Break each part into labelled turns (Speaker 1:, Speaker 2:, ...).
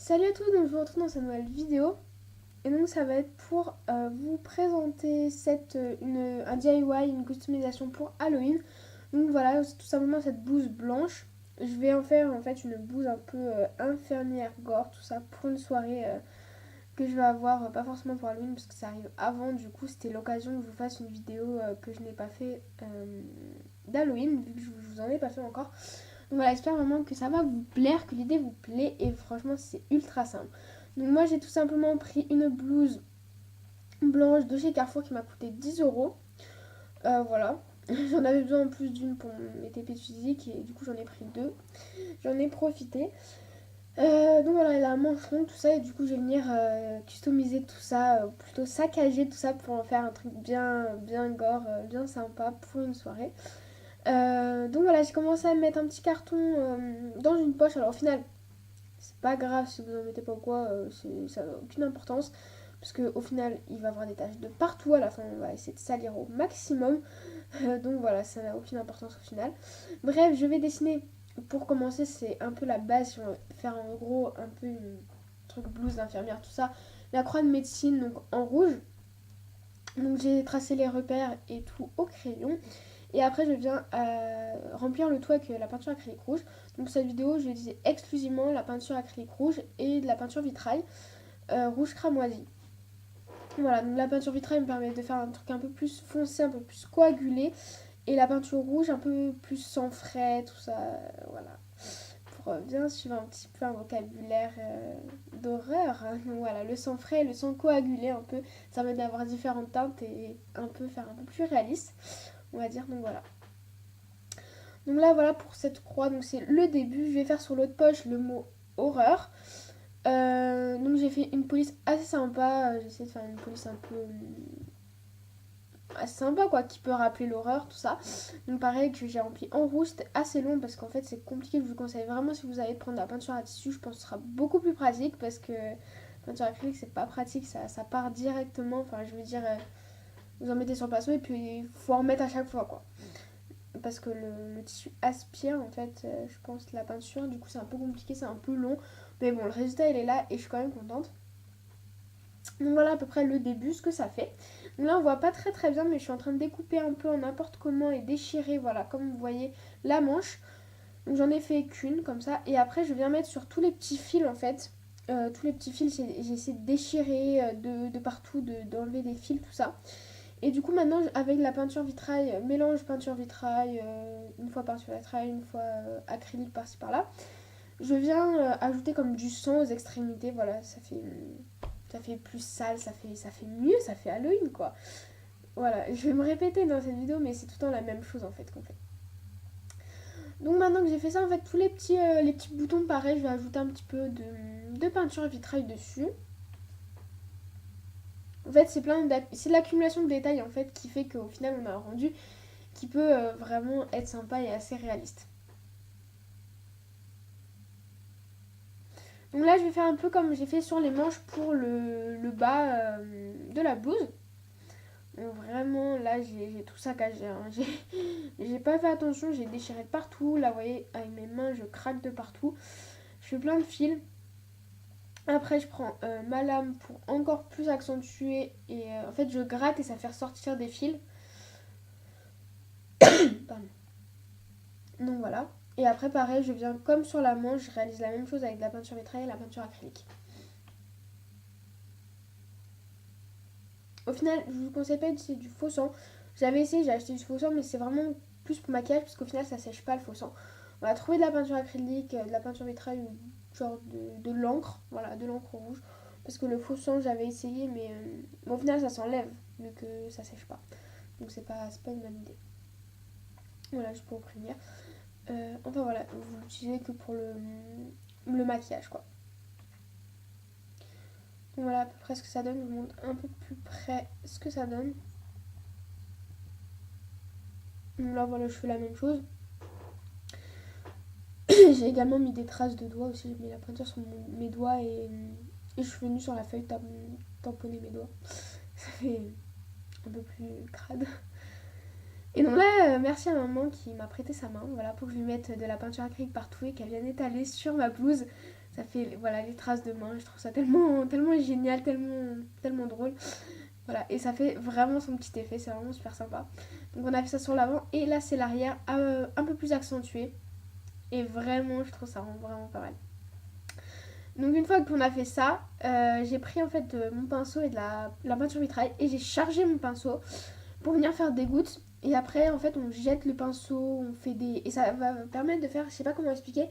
Speaker 1: Salut à tous, donc je vous retrouve dans cette nouvelle vidéo et donc ça va être pour vous présenter un DIY, une customisation pour Halloween. Donc voilà, c'est tout simplement cette blouse blanche. Je vais en faire en fait une blouse un peu infirmière gore, tout ça pour une soirée que je vais avoir, pas forcément pour Halloween parce que ça arrive avant, du coup c'était l'occasion que je vous fasse une vidéo que je n'ai pas fait d'Halloween vu que je vous en ai pas fait encore. Donc voilà, j'espère vraiment que ça va vous plaire, que l'idée vous plaît et franchement c'est ultra simple. Donc moi j'ai tout simplement pris une blouse blanche de chez Carrefour qui m'a coûté 10 euros. Voilà, j'en avais besoin en plus d'une pour mes TP de physique et du coup j'en ai pris deux. J'en ai profité. Donc voilà, elle a un manche long, tout ça, et du coup je vais venir customiser tout ça, plutôt saccager tout ça pour en faire un truc bien gore, bien sympa pour une soirée. Donc voilà, j'ai commencé à mettre un petit carton dans une poche. Alors au final, c'est pas grave si vous en mettez pas ou quoi, ça n'a aucune importance. Parce qu'au final, il va y avoir des taches de partout. À la fin, on va essayer de salir au maximum. Donc voilà, ça n'a aucune importance au final. Bref, je vais dessiner. Pour commencer, c'est un peu la base. Si on va faire en gros un peu une truc blouse d'infirmière, tout ça. La croix de médecine, donc en rouge. Donc j'ai tracé les repères et tout au crayon. Et après, je viens remplir le tout avec la peinture acrylique rouge. Donc, cette vidéo, je vais utiliser exclusivement la peinture acrylique rouge et de la peinture vitrail rouge cramoisi. Voilà, donc la peinture vitrail me permet de faire un truc un peu plus foncé, un peu plus coagulé. Et la peinture rouge, un peu plus sans frais, tout ça. Voilà. Pour bien suivre un petit peu un vocabulaire d'horreur. Hein. Donc, voilà, le sang frais et le sang coagulé, un peu. Ça permet d'avoir différentes teintes et un peu faire un peu plus réaliste, on va dire. Donc, voilà. Donc là, voilà pour cette croix. Donc c'est le début. Je vais faire sur l'autre poche le mot horreur. Donc j'ai fait une police assez sympa. J'ai essayé de faire une police un peu assez sympa quoi, qui peut rappeler l'horreur, tout ça. Donc pareil que j'ai rempli en rouge. C'était assez long parce qu'en fait c'est compliqué. Je vous conseille vraiment si vous allez prendre de la peinture à tissu. Je pense que ce sera beaucoup plus pratique parce que la peinture acrylique c'est pas pratique. Ça part directement. Enfin je veux dire, vous en mettez sur le pinceau et puis il faut en remettre à chaque fois quoi. Parce que le tissu aspire en fait, je pense, la peinture. Du coup, c'est un peu compliqué, c'est un peu long. Mais bon, le résultat, il est là et je suis quand même contente. Donc voilà à peu près le début, ce que ça fait. Donc là, on voit pas très bien, mais je suis en train de découper un peu en n'importe comment et déchirer, voilà, comme vous voyez, la manche. Donc j'en ai fait qu'une comme ça. Et après, je viens mettre sur tous les petits fils en fait. Tous les petits fils, j'ai essayé de déchirer de partout, d'enlever des fils, tout ça. Et du coup, maintenant, avec la peinture vitrail, mélange peinture vitrail, une fois peinture vitrail, une fois acrylique par-ci par-là, je viens ajouter comme du sang aux extrémités. Voilà, ça fait plus sale, ça fait mieux, ça fait Halloween quoi. Voilà, je vais me répéter dans cette vidéo, mais c'est tout le temps la même chose en fait qu'on fait. Donc maintenant que j'ai fait ça, en fait, tous les petits boutons, pareil, je vais ajouter un petit peu de peinture vitrail dessus. En fait, c'est l'accumulation de détails en fait qui fait qu'au final, on a un rendu qui peut vraiment être sympa et assez réaliste. Donc là, je vais faire un peu comme j'ai fait sur les manches pour le bas de la blouse. Donc vraiment, là, j'ai tout saccagé. Hein. J'ai pas fait attention, j'ai déchiré de partout. Là, vous voyez, avec mes mains, je craque de partout. Je fais plein de fils. Après, je prends ma lame pour encore plus accentuer. Et en fait, je gratte et ça fait ressortir des fils. Pardon. Donc voilà. Et après, pareil, je viens comme sur la manche, je réalise la même chose avec de la peinture vitrail et la peinture acrylique. Au final, je vous conseille pas d'utiliser du faux sang. J'avais essayé, j'ai acheté du faux sang, mais c'est vraiment plus pour maquillage, parce qu'au final, ça sèche pas le faux sang. On va trouver de la peinture acrylique, de la peinture vitrail ou genre de l'encre, voilà, de l'encre rouge. Parce que le faux sang, j'avais essayé, mais au final, ça s'enlève, vu que ça sèche pas. Donc c'est pas une bonne idée. Voilà, juste pour vous prévenir. Enfin voilà, vous l'utilisez que pour le maquillage, quoi. Donc voilà à peu près ce que ça donne. Je vous montre un peu plus près ce que ça donne. Donc là, voilà, je fais la même chose. J'ai également mis des traces de doigts aussi. J'ai mis la peinture sur mes doigts et je suis venue sur la feuille tamponner mes doigts. Ça fait un peu plus crade. Et donc là, merci à maman qui m'a prêté sa main, voilà, pour que je lui mette de la peinture acrylique partout et qu'elle vienne étaler sur ma blouse. Ça fait voilà les traces de main. Je trouve ça tellement, tellement génial, tellement, tellement drôle. Voilà, et ça fait vraiment son petit effet, c'est vraiment super sympa. Donc on a fait ça sur l'avant et là c'est l'arrière un peu plus accentué. Et vraiment, je trouve ça rend vraiment pas mal. Donc une fois qu'on a fait ça, j'ai pris en fait mon pinceau et de la peinture vitrail et j'ai chargé mon pinceau pour venir faire des gouttes. Et après en fait on jette le pinceau, on fait des... Et ça va permettre de faire, je sais pas comment expliquer,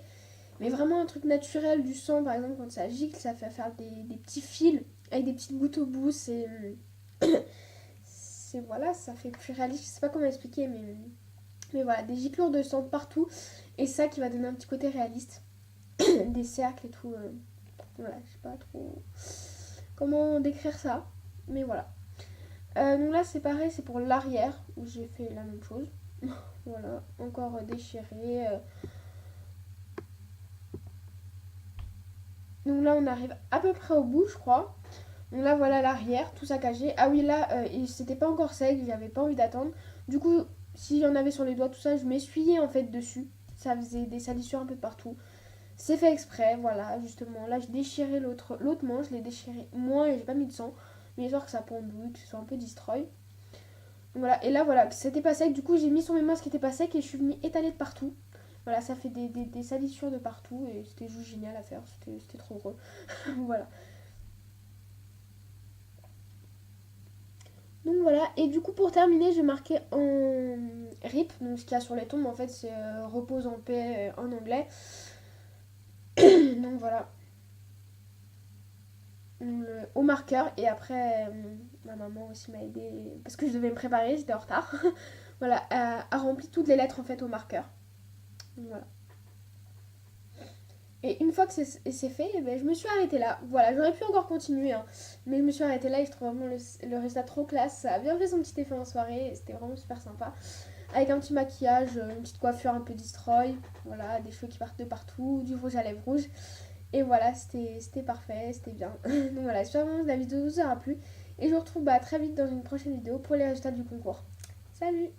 Speaker 1: mais vraiment un truc naturel du sang par exemple quand ça gicle, ça fait faire des petits fils avec des petites gouttes au bout. C'est voilà, ça fait plus réaliste, je sais pas comment expliquer mais voilà, des giclures de sang partout et ça qui va donner un petit côté réaliste. Des cercles et tout. Voilà, je sais pas trop comment décrire ça, mais voilà. Donc là c'est pareil, c'est pour l'arrière où j'ai fait la même chose. Voilà, encore déchiré. Donc là on arrive à peu près au bout, je crois. Donc là voilà l'arrière, tout saccagé. Ah oui là, c'était pas encore sec, j'avais pas envie d'attendre. Du coup, s'il y en avait sur les doigts, tout ça, je m'essuyais en fait dessus. Ça faisait des salissures un peu partout. C'est fait exprès, voilà, justement. Là, j'ai déchiré l'autre manche, je l'ai déchiré moins et j'ai pas mis de sang. Mais histoire que ça pendouille, que ce soit un peu destroy. Voilà, et là, voilà, c'était pas sec. Du coup, j'ai mis sur mes mains ce qui était pas sec et je suis venue étaler de partout. Voilà, ça fait des salissures de partout et c'était juste génial à faire. C'était trop drôle. Voilà. Donc voilà, et du coup, pour terminer, je marquais en RIP. Donc ce qu'il y a sur les tombes, en fait, c'est repose en paix en anglais. Donc voilà. Au marqueur et après ma maman aussi m'a aidé parce que je devais me préparer, j'étais en retard. Voilà, a rempli toutes les lettres en fait au marqueur. Donc, voilà. Et une fois que c'est fait, eh ben, je me suis arrêtée là. Voilà, j'aurais pu encore continuer, hein, mais je me suis arrêtée là et je trouve vraiment le résultat trop classe. Ça a bien fait son petit effet en soirée et c'était vraiment super sympa. Avec un petit maquillage, une petite coiffure un peu destroy, voilà, des cheveux qui partent de partout, du rouge à lèvres rouge. Et voilà, c'était parfait, c'était bien. Donc voilà, j'espère vraiment que la vidéo vous aura plu. Et je vous retrouve très vite dans une prochaine vidéo pour les résultats du concours. Salut!